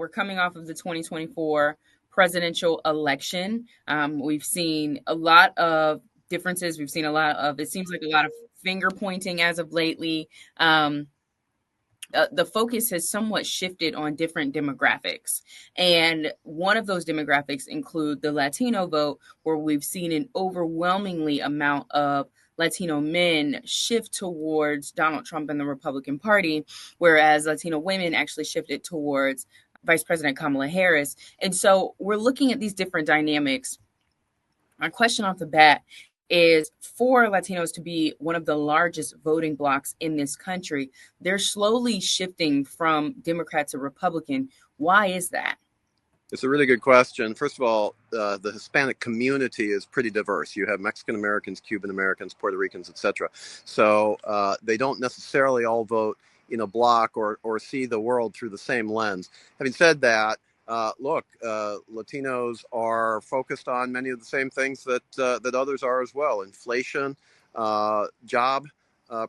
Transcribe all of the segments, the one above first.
we're coming off of the 2024 presidential election. We've seen a lot of differences. We've seen a lot of, it seems like a lot of finger pointing as of lately. The focus has somewhat shifted on different demographics. And one of those demographics include the Latino vote, where we've seen an overwhelmingly amount of Latino men shift towards Donald Trump and the Republican Party, whereas Latino women actually shifted towards Vice President Kamala Harris. And so we're looking at these different dynamics. My question off the bat is, for Latinos to be one of the largest voting blocs in this country, they're slowly shifting from Democrat to Republican. Why is that? It's a really good question. First of all, the Hispanic community is pretty diverse. You have Mexican Americans, Cuban Americans, Puerto Ricans, etc. So they don't necessarily all vote in a block or see the world through the same lens. Having said that, look, Latinos are focused on many of the same things that others are as well. Inflation, job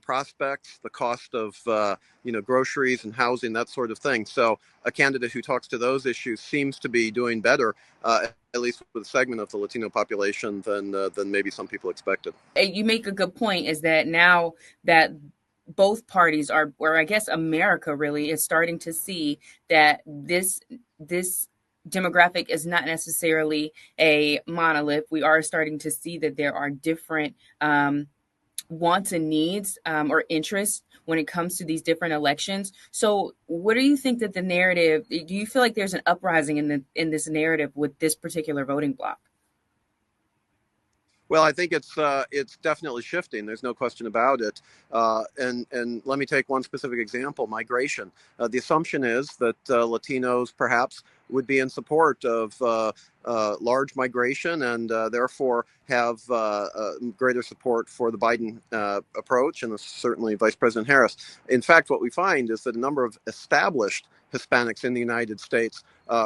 prospects, the cost of groceries and housing, that sort of thing. So a candidate who talks to those issues seems to be doing better, at least with a segment of the Latino population, than maybe some people expected. You make a good point, is that now that both parties are, or I guess America really is starting to see that this demographic is not necessarily a monolith. We are starting to see that there are different wants and needs or interests when it comes to these different elections. So what do you think that the narrative, do you feel like there's an uprising in this narrative with this particular voting bloc? Well, I think it's definitely shifting. There's no question about it. And let me take one specific example: migration. The assumption is that Latinos perhaps would be in support of large migration, and therefore have greater support for the Biden approach, and certainly Vice President Harris. In fact, what we find is that a number of established Hispanics in the United States,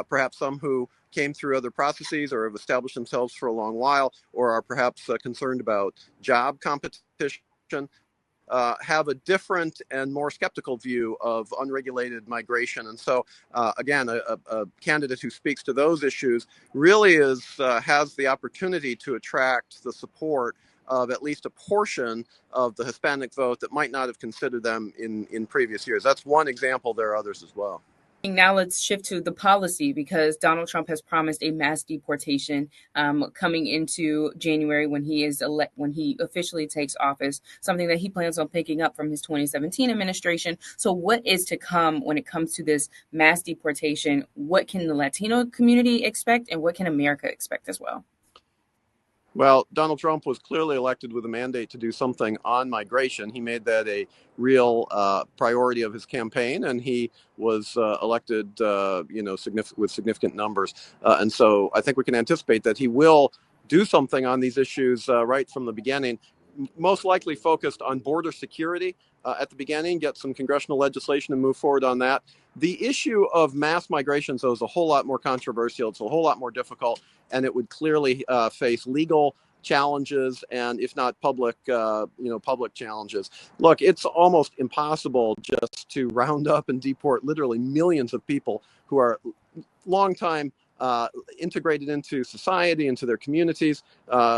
perhaps some who came through other processes or have established themselves for a long while, or are perhaps concerned about job competition, have a different and more skeptical view of unregulated migration. And so, again, a candidate who speaks to those issues really has the opportunity to attract the support of at least a portion of the Hispanic vote that might not have considered them in previous years. That's one example. There are others as well. Now let's shift to the policy, because Donald Trump has promised a mass deportation coming into January when he officially takes office, something that he plans on picking up from his 2017 administration. So what is to come when it comes to this mass deportation? What can the Latino community expect, and what can America expect as well? Well, Donald Trump was clearly elected with a mandate to do something on migration. He made that a real priority of his campaign, and he was elected, with significant numbers. And so I think we can anticipate that he will do something on these issues right from the beginning, most likely focused on border security at the beginning, get some congressional legislation and move forward on that. The issue of mass migration, though, is a whole lot more controversial. It's a whole lot more difficult, and it would clearly face legal challenges, and if not public challenges. Look, it's almost impossible just to round up and deport literally millions of people who are long-time integrated into society, into their communities,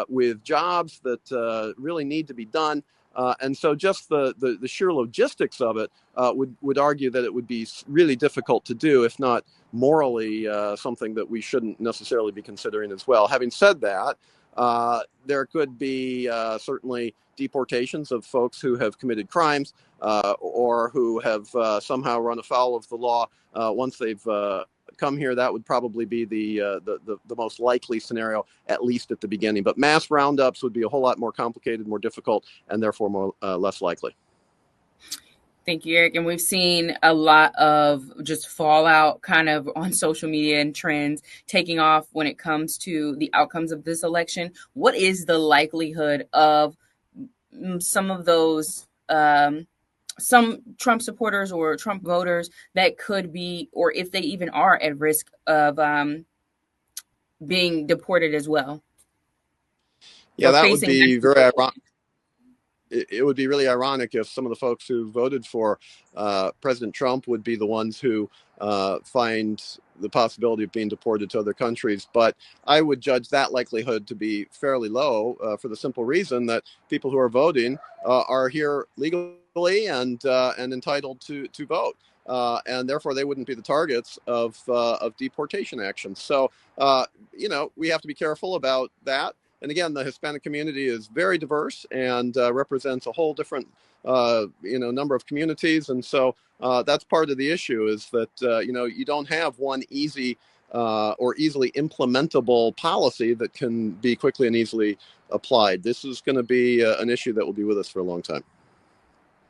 with jobs that really need to be done. And so just the sheer logistics of it would argue that it would be really difficult to do, if not morally something that we shouldn't necessarily be considering as well. Having said that, there could be certainly deportations of folks who have committed crimes or who have somehow run afoul of the law once they've come here. That would probably be the most likely scenario, at least at the beginning. But mass roundups would be a whole lot more complicated, more difficult, and therefore less likely. Thank you, Eric. And we've seen a lot of just fallout kind of on social media and trends taking off when it comes to the outcomes of this election. What is the likelihood of some of those some Trump supporters or Trump voters that could be, or if they even are at risk of being deported as well? Yeah, that would be very ironic. It would be really ironic if some of the folks who voted for President Trump would be the ones who find the possibility of being deported to other countries. But I would judge that likelihood to be fairly low for the simple reason that people who are voting are here legally and entitled to vote. And therefore, they wouldn't be the targets of deportation actions. So, we have to be careful about that. And again, the Hispanic community is very diverse and represents a whole different, number of communities. And so that's part of the issue is that, you don't have one easy or easily implementable policy that can be quickly and easily applied. This is going to be an issue that will be with us for a long time.